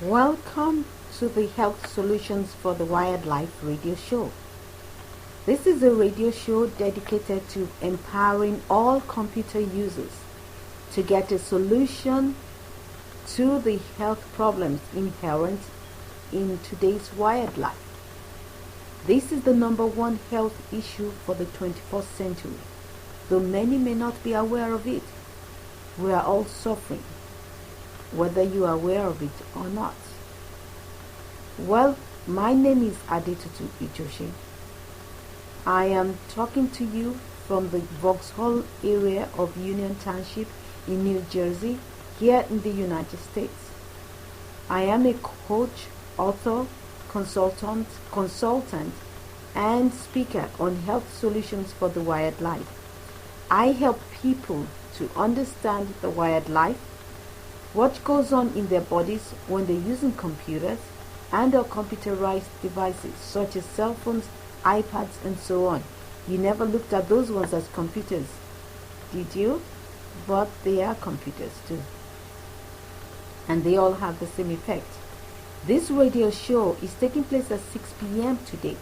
Welcome to the Health Solutions for the Wired Life radio show. This is a radio show dedicated to empowering all computer users to get a solution to the health problems inherent in today's wired life. This is the number one health issue for the 21st century, though many may not be aware of it. We are all suffering, whether you are aware of it or not. Well, my name is Adetutu Ijoshi. I am talking to you from the Vauxhall area of Union Township in New Jersey, here in the United States. I am a coach, author, consultant, and speaker on health solutions for the wired life. I help people to understand the wired life, what goes on in their bodies when they're using computers and or computerized devices such as cell phones, iPads, and so on. You never looked at those ones as computers, did you? But they are computers too. And they all have the same effect. This radio show is taking place at 6 p.m. today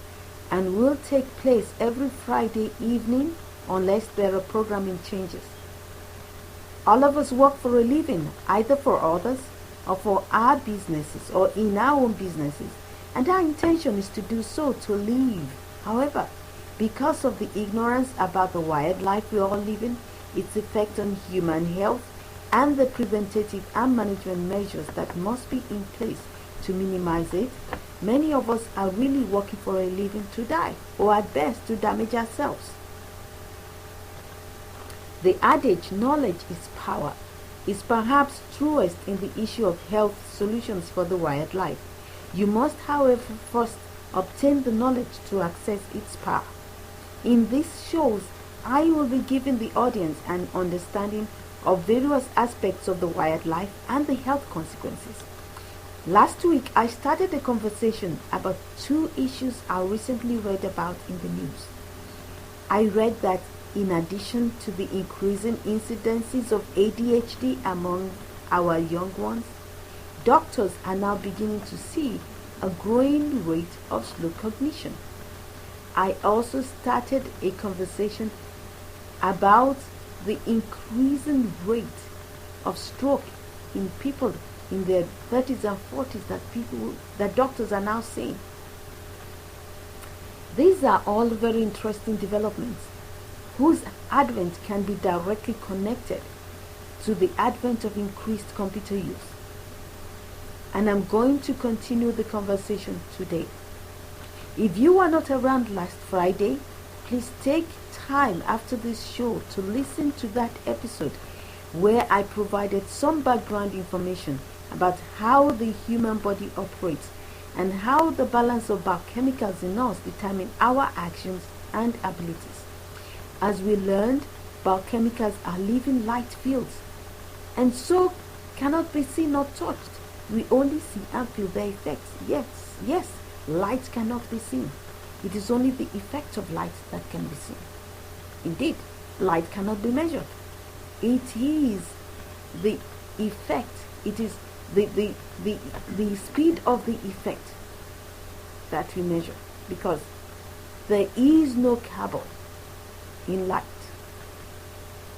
and will take place every Friday evening unless there are programming changes. All of us work for a living, either for others or for our businesses or in our own businesses, and our intention is to do so to live. However, because of the ignorance about the wired life we all live in, its effect on human health, and the preventative and management measures that must be in place to minimize it, many of us are really working for a living to die, or at best to damage ourselves. The adage, knowledge is power, is perhaps truest in the issue of health solutions for the wired life. You must, however, first obtain the knowledge to access its power. In these shows, I will be giving the audience an understanding of various aspects of the wired life and the health consequences. Last week, I started a conversation about two issues I recently read about in the news. I read that in addition to the increasing incidences of ADHD among our young ones, doctors are now beginning to see a growing rate of slow cognition. I also started a conversation about the increasing rate of stroke in people in their 30s and 40s that doctors are now seeing. These are all very interesting developments whose advent can be directly connected to the advent of increased computer use. And I'm going to continue the conversation today. If you were not around last Friday, please take time after this show to listen to that episode where I provided some background information about how the human body operates and how the balance of biochemicals in us determine our actions and abilities. As we learned, biochemicals are living light fields and so cannot be seen or touched. We only see and feel their effects. Yes, light cannot be seen. It is only the effect of light that can be seen. Indeed, light cannot be measured. It is the effect, it is the speed of the effect that we measure, because there is no carbon in light,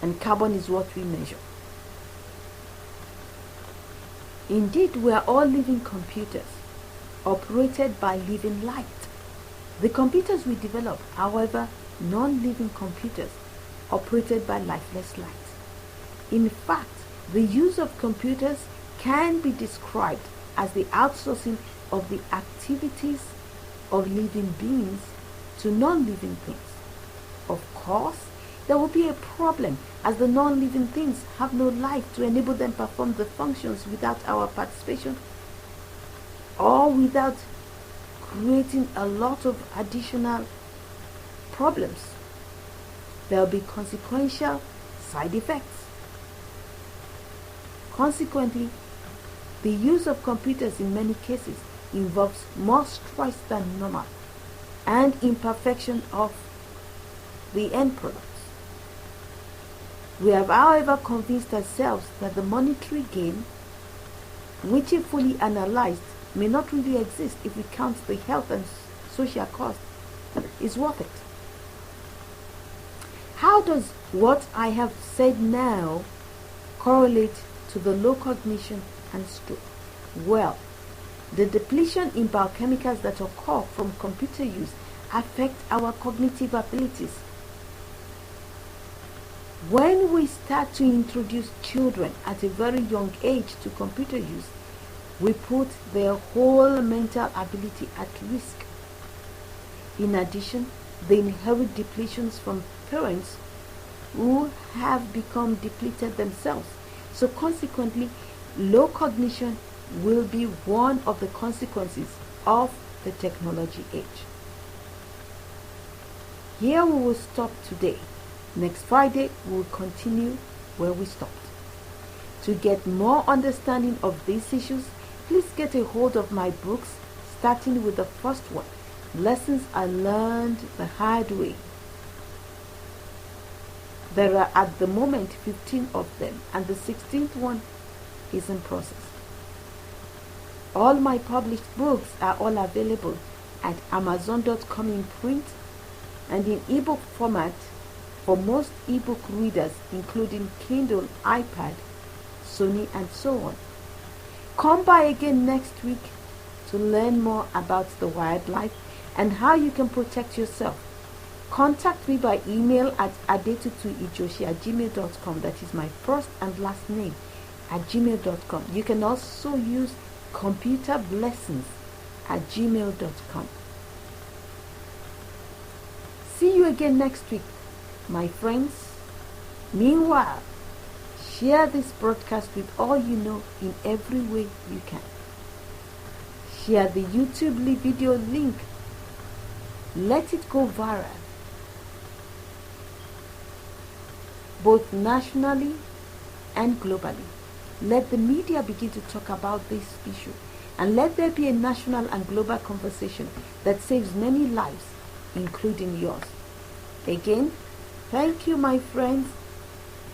and carbon is what we measure. Indeed, we are all living computers operated by living light. The computers we develop, however, non-living computers operated by lifeless light. In fact, the use of computers can be described as the outsourcing of the activities of living beings to non-living things. Of course, there will be a problem as the non-living things have no life to enable them perform the functions without our participation or without creating a lot of additional problems. There will be consequential side effects. Consequently, the use of computers in many cases involves more stress than normal and imperfection of the end products. We have, however, convinced ourselves that the monetary gain which if fully analyzed may not really exist if we count the health and social cost, is worth it. How does what I have said now correlate to the low cognition and stroke? Well, the depletion in biochemicals that occur from computer use affect our cognitive abilities. When we start to introduce children at a very young age to computer use, we put their whole mental ability at risk. In addition, they inherit depletions from parents who have become depleted themselves. So consequently, low cognition will be one of the consequences of the technology age. Here we will stop today. Next Friday, we will continue where we stopped. To get more understanding of these issues, please get a hold of my books, starting with the first one, Lessons I Learned the Hard Way. There are at the moment 15 of them, and the 16th one is in process. All my published books are all available at Amazon.com in print and in ebook format for most ebook readers, including Kindle, iPad, Sony, and so on. Come by again next week to learn more about the wired life and how you can protect yourself. Contact me by email at adetutuijoshi@gmail.com. That is my first and last name @gmail.com. You can also use computerblessings@gmail.com. See you again next week, my friends. Meanwhile, share this broadcast with all you know in every way you can. Share the YouTube video link. Let it go viral, both nationally and globally. Let the media begin to talk about this issue, and let there be a national and global conversation that saves many lives, including yours. Again, thank you, my friends,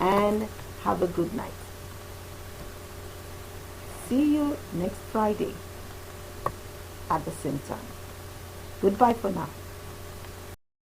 and have a good night. See you next Friday at the same time. Goodbye for now.